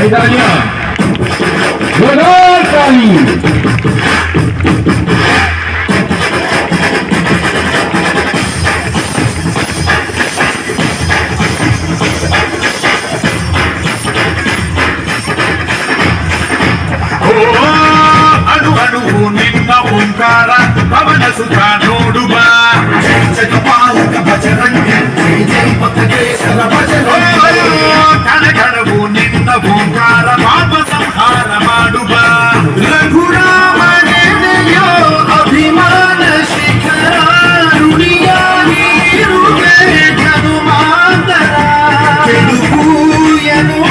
Italia, Ronaldo. ಅಣು ಅಣುವು ನಿನ್ನ ಓಂಕಾರ ಪವನ ಸುಖ ನೋಡುವ ಜಗಪಾಲಕ ಭಜರಂಗ ಜೈ ಪಥಕೇಶರ ಭಜರಂಗ ಕಣ ಕಣವು ನಿನ್ನ ಓಂಕಾರ ಪಾಪ ಸಂಹಾರ ಮಾಡುವ ರಘುರಾಮನೆಯೋ ಅಭಿಮಾನ ಶಿಖರ ನುಡಿಯಾಗಿರುವೆ ಹನುಮಾಂತರ ಕೆಡುಕು ಎನ್ನುವ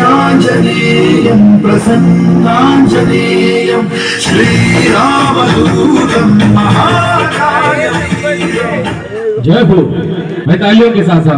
श्रीआंजनेयं प्रसन्नांजनेयं श्रीरामदूतं महाकायं। जय हो। मैं तालियों के साथ